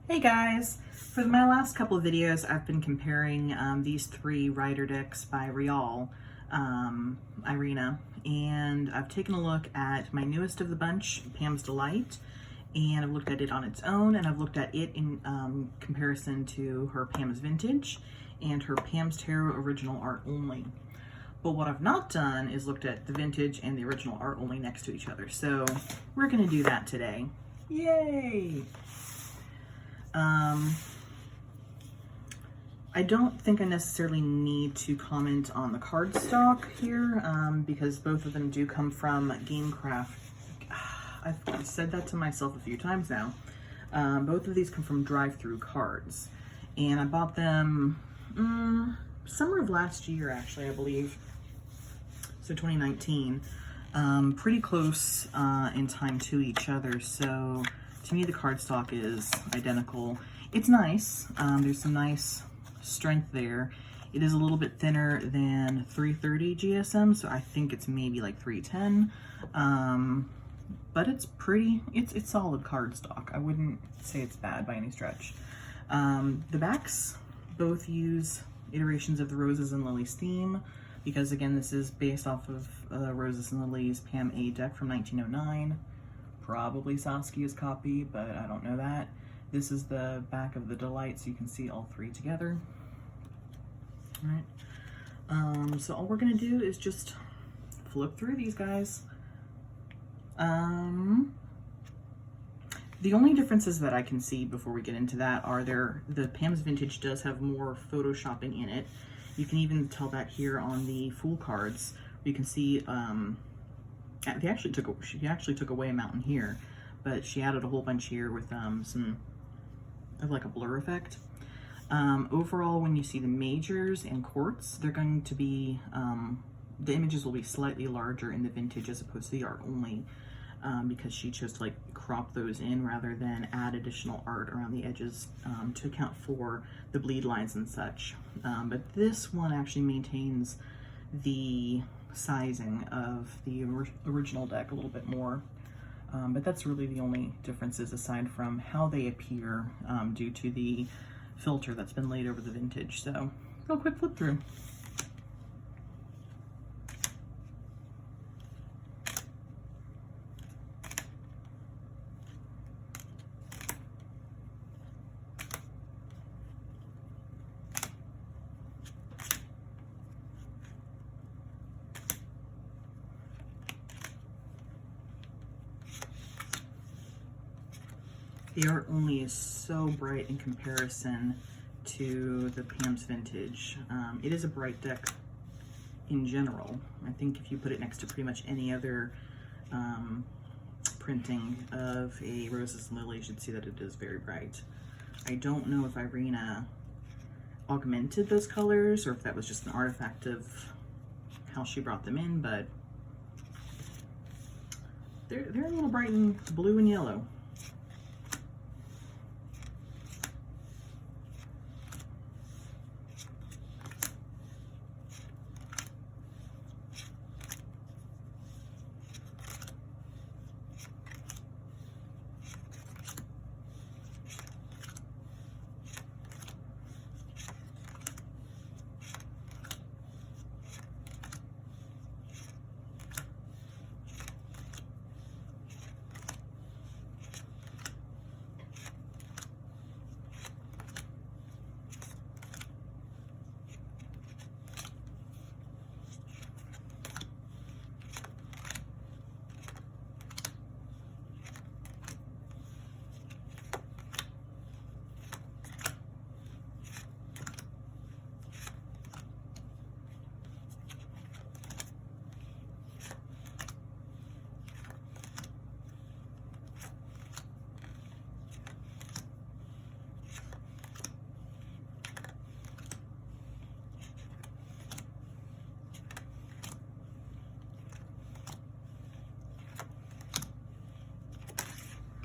Hey guys! For my last couple of videos, I've been comparing these three rider decks by Reall, Irina, and I've taken a look at my newest of the bunch, Pam's Delight, and I've looked at it on its own, and I've looked at it in comparison to her Pam's Vintage and her Pam's Tarot Original Art Only. But what I've not done is looked at the Vintage and the Original Art Only next to each other, so we're going to do that today. Yay! I don't think I necessarily need to comment on the cardstock here because both of them do come from Gamecraft. I've said that to myself a few times now. Both of these come from Drive-Thru Cards, and I bought them summer of last year, actually, I believe. So 2019, pretty close in time to each other. So to me, the cardstock is identical. It's nice. There's some nice strength there. It is a little bit thinner than 330 GSM, so I think it's maybe like 310. But it's pretty. It's solid cardstock. I wouldn't say it's bad by any stretch. The backs both use iterations of the Roses and Lilies theme, because again, this is based off of Roses and Lilies Pam A deck from 1909. Probably Saskia's copy, but I don't know that. This is the back of the Delight, so you can see all three together. All right. So all we're gonna do is just flip through these guys. The only differences that I can see before we get into that are the Pam's Vintage does have more photoshopping in it. You can even tell that here on the Fool cards. You can see she actually took away a mountain here, but she added a whole bunch here with some of like a blur effect. Overall, when you see the majors and quartz, they're going to be, the images will be slightly larger in the Vintage as opposed to the art only, because she chose to like crop those in rather than add additional art around the edges to account for the bleed lines and such. But this one actually maintains the sizing of the original deck a little bit more. But that's really the only differences aside from how they appear due to the filter that's been laid over the Vintage. So, real quick flip through. The art only is so bright in comparison to the Pam's Vintage. It is a bright deck in general. I think if you put it next to pretty much any other printing of a Roses and Lilies, you'd see that it is very bright. I don't know if Irina augmented those colors or if that was just an artifact of how she brought them in, but they're a little bright in blue and yellow.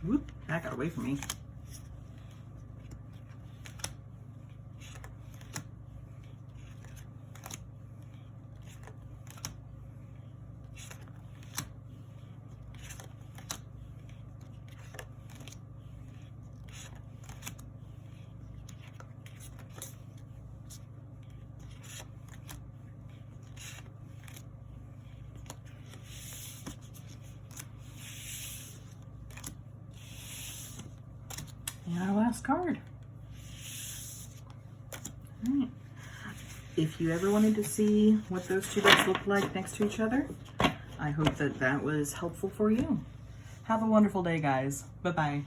Whoop, that got away from me. And our last card. All right. If you ever wanted to see what those two decks look like next to each other, I hope that that was helpful for you. Have a wonderful day, guys. Bye-bye.